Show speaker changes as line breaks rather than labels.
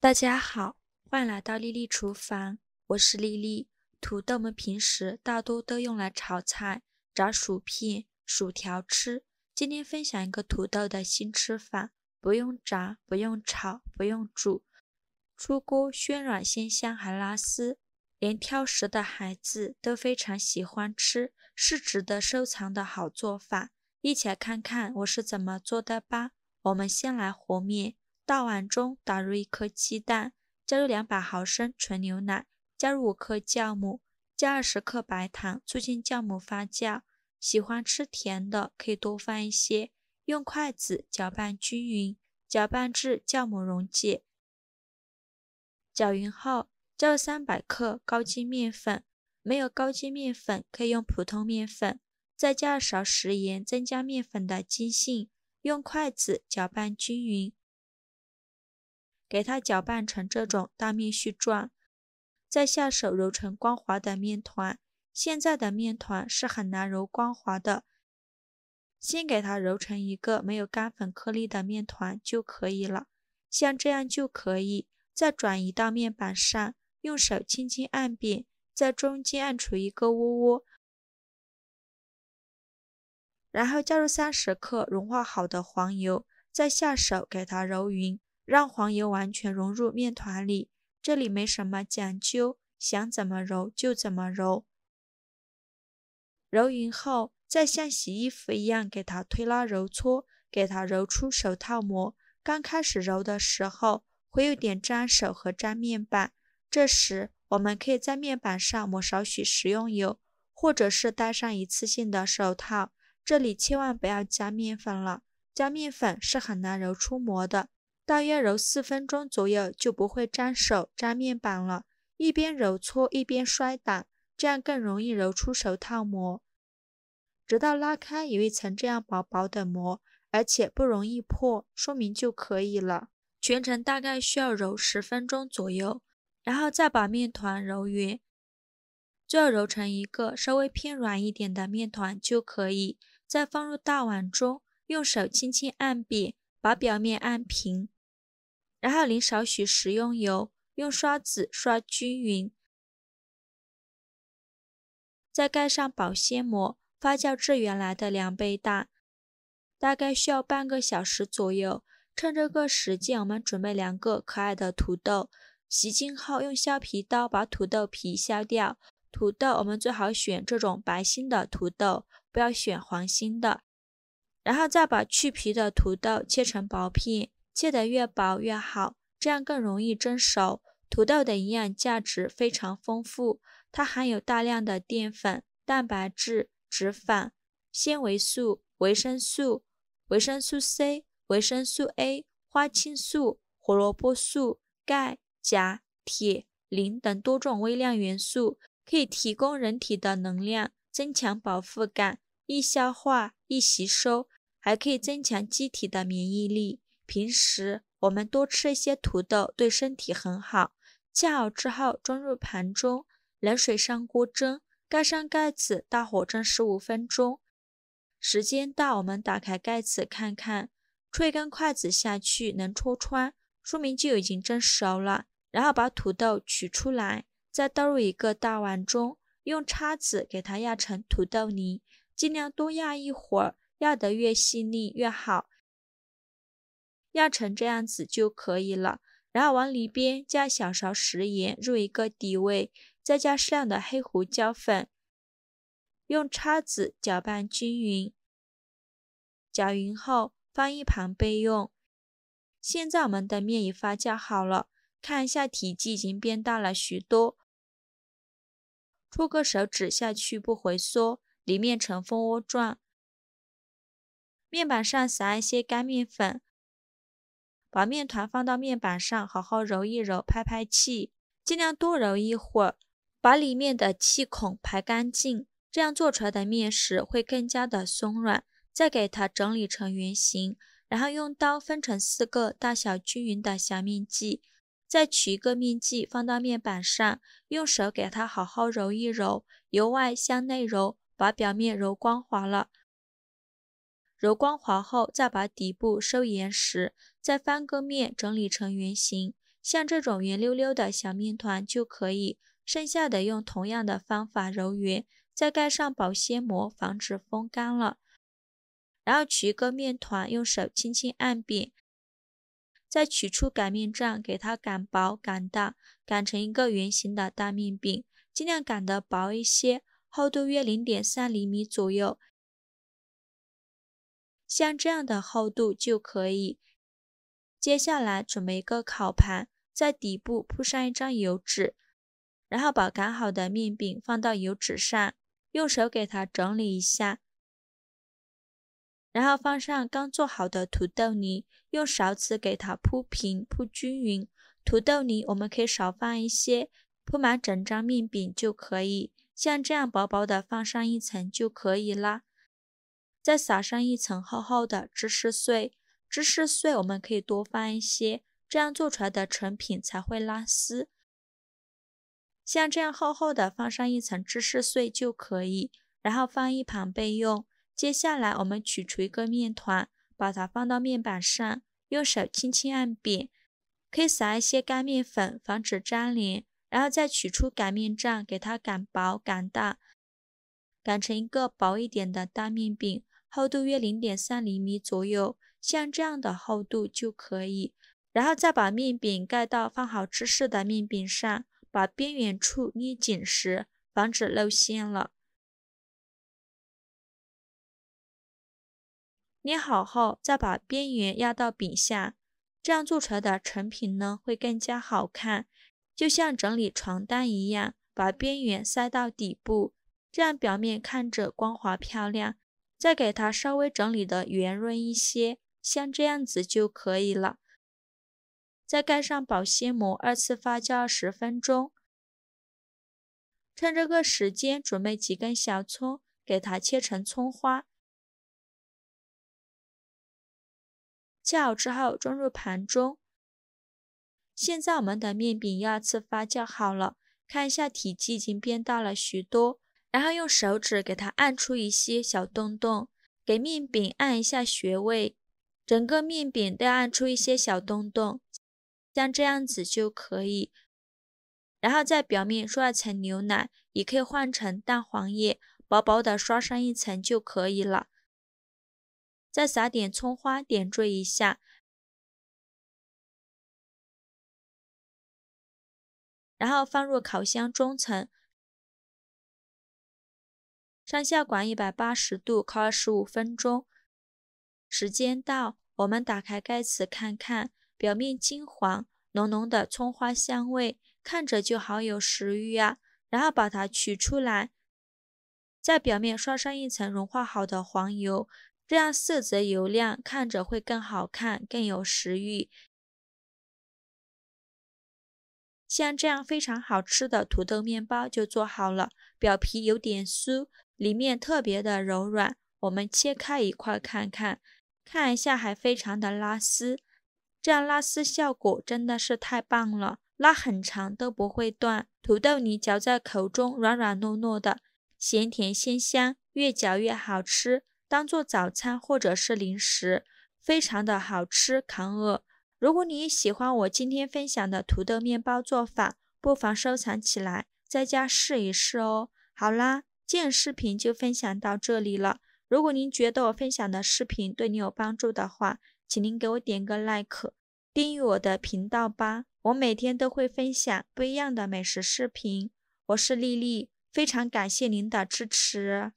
大家好，欢迎来到丽丽厨房，我是丽丽。土豆我们平时大多都用来炒菜、炸薯片、薯条吃。今天分享一个土豆的新吃法，不用炸，不用炒，不用煮，出锅鲜软鲜香还拉丝，连挑食的孩子都非常喜欢吃，是值得收藏的好做法。一起来看看我是怎么做的吧。我们先来和面。大碗中打入1颗鸡蛋，加入200毫升纯牛奶，加入5克酵母，加20克白糖，促进酵母发酵。喜欢吃甜的可以多放一些。用筷子搅拌均匀，搅拌至酵母溶解。搅匀后，加入300克高筋面粉，没有高筋面粉可以用普通面粉，再加2勺食盐，增加面粉的筋性。用筷子搅拌均匀。给它搅拌成这种大面絮状，再下手揉成光滑的面团。现在的面团是很难揉光滑的，先给它揉成一个没有干粉颗粒的面团就可以了，像这样就可以。再转移到面板上，用手轻轻按扁，在中间按出一个窝窝，然后加入30克融化好的黄油，再下手给它揉匀。让黄油完全融入面团里，这里没什么讲究，想怎么揉就怎么揉。揉匀后，再像洗衣服一样给它推拉揉搓，给它揉出手套膜。刚开始揉的时候会有点粘手和粘面板，这时我们可以在面板上抹少许食用油，或者是戴上一次性的手套。这里千万不要加面粉了，加面粉是很难揉出膜的。大约揉4分钟左右就不会粘手粘面板了，一边揉搓一边摔打，这样更容易揉出手套膜。直到拉开有一层这样薄薄的膜，而且不容易破，说明就可以了。全程大概需要揉10分钟左右，然后再把面团揉圆，最后揉成一个稍微偏软一点的面团就可以。再放入大碗中，用手轻轻按扁，把表面按平。然后淋少许食用油，用刷子刷均匀，再盖上保鲜膜，发酵至原来的2倍大，大概需要半个小时左右。趁这个时间，我们准备2个可爱的土豆，洗净后用削皮刀把土豆皮削掉。土豆我们最好选这种白心的土豆，不要选黄心的。然后再把去皮的土豆切成薄片，切得越薄越好，这样更容易蒸熟。土豆的营养价值非常丰富，它含有大量的淀粉、蛋白质、脂肪、纤维素、维生素、维生素 C、维生素 A、花青素、胡萝卜素、钙、钾、铁、磷等多种微量元素，可以提供人体的能量，增强饱腹感，易消化、易吸收，还可以增强机体的免疫力。平时我们多吃一些土豆对身体很好。切好之后装入盘中，冷水上锅蒸，盖上盖子，大火蒸15分钟。时间到，我们打开盖子看看，戳一根筷子下去能戳穿，说明就已经蒸熟了。然后把土豆取出来，再倒入一个大碗中，用叉子给它压成土豆泥，尽量多压一会儿，压得越细腻越好。压成这样子就可以了。然后往里边加小勺食盐入一个底味，再加适量的黑胡椒粉，用叉子搅拌均匀。搅匀后放一旁备用。现在我们的面已发酵好了，看一下体积已经变大了许多。戳个手指下去不回缩，里面呈蜂窝状。面板上撒一些干面粉，把面团放到面板上，好好揉一揉，排排气，尽量多揉一会儿，把里面的气孔排干净，这样做出来的面食会更加的松软。再给它整理成圆形，然后用刀分成4个大小均匀的小面剂，再取一个面剂放到面板上，用手给它好好揉一揉，由外向内揉，把表面揉光滑了。揉光滑后，再把底部收严实，再翻个面整理成圆形。像这种圆溜溜的小面团就可以，剩下的用同样的方法揉圆，再盖上保鲜膜，防止风干了。然后取一个面团，用手轻轻按扁，再取出擀面杖，给它擀薄擀大，擀成一个圆形的大面饼，尽量擀得薄一些，厚度约 0.3 厘米左右。像这样的厚度就可以。接下来准备一个烤盘，在底部铺上一张油纸，然后把擀好的面饼放到油纸上，用手给它整理一下，然后放上刚做好的土豆泥，用勺子给它铺平铺均匀。土豆泥我们可以少放一些，铺满整张面饼就可以，像这样薄薄的放上一层就可以啦。再撒上一层厚厚的芝士碎，芝士碎我们可以多放一些，这样做出来的成品才会拉丝。像这样厚厚的放上一层芝士碎就可以，然后放一旁备用。接下来我们取出一个面团，把它放到面板上，用手轻轻按扁，可以撒一些干面粉，防止粘连，然后再取出擀面杖，给它擀薄擀大，擀成一个薄一点的大面饼，厚度约 0.3 厘米左右，像这样的厚度就可以。然后再把面饼盖到放好芝士的面饼上，把边缘处捏紧实，防止露馅了。捏好后，再把边缘压到饼下，这样做出来的成品呢会更加好看，就像整理床单一样，把边缘塞到底部，这样表面看着光滑漂亮。再给它稍微整理的圆润一些，像这样子就可以了。再盖上保鲜膜，2次发酵10分钟。趁这个时间，准备几根小葱，给它切成葱花。切好之后装入盘中。现在我们的面饼2次发酵好了，看一下体积已经变大了许多，然后用手指给它按出一些小洞洞，给面饼按一下穴位，整个面饼都要按出一些小洞洞，像这样子就可以。然后在表面刷一层牛奶，也可以换成蛋黄液，薄薄的刷上一层就可以了。再撒点葱花点缀一下，然后放入烤箱中层，上下管180度烤25分钟。时间到，我们打开盖子看看，表面金黄，浓浓的葱花香味，看着就好有食欲啊。然后把它取出来，在表面刷上一层融化好的黄油，这样色泽油亮，看着会更好看，更有食欲。像这样非常好吃的土豆面包就做好了，表皮有点酥，里面特别的柔软。我们切开一块看看，看一下还非常的拉丝，这样拉丝效果真的是太棒了，拉很长都不会断。土豆泥嚼在口中软软糯糯的，咸甜鲜香，越嚼越好吃，当做早餐或者是零食，非常的好吃抗饿。如果你也喜欢我今天分享的土豆面包做法，不妨收藏起来，在家试一试哦。好啦，今日视频就分享到这里了。如果您觉得我分享的视频对你有帮助的话，请您给我点个 like， 订阅我的频道吧。我每天都会分享不一样的美食视频。我是丽丽，非常感谢您的支持。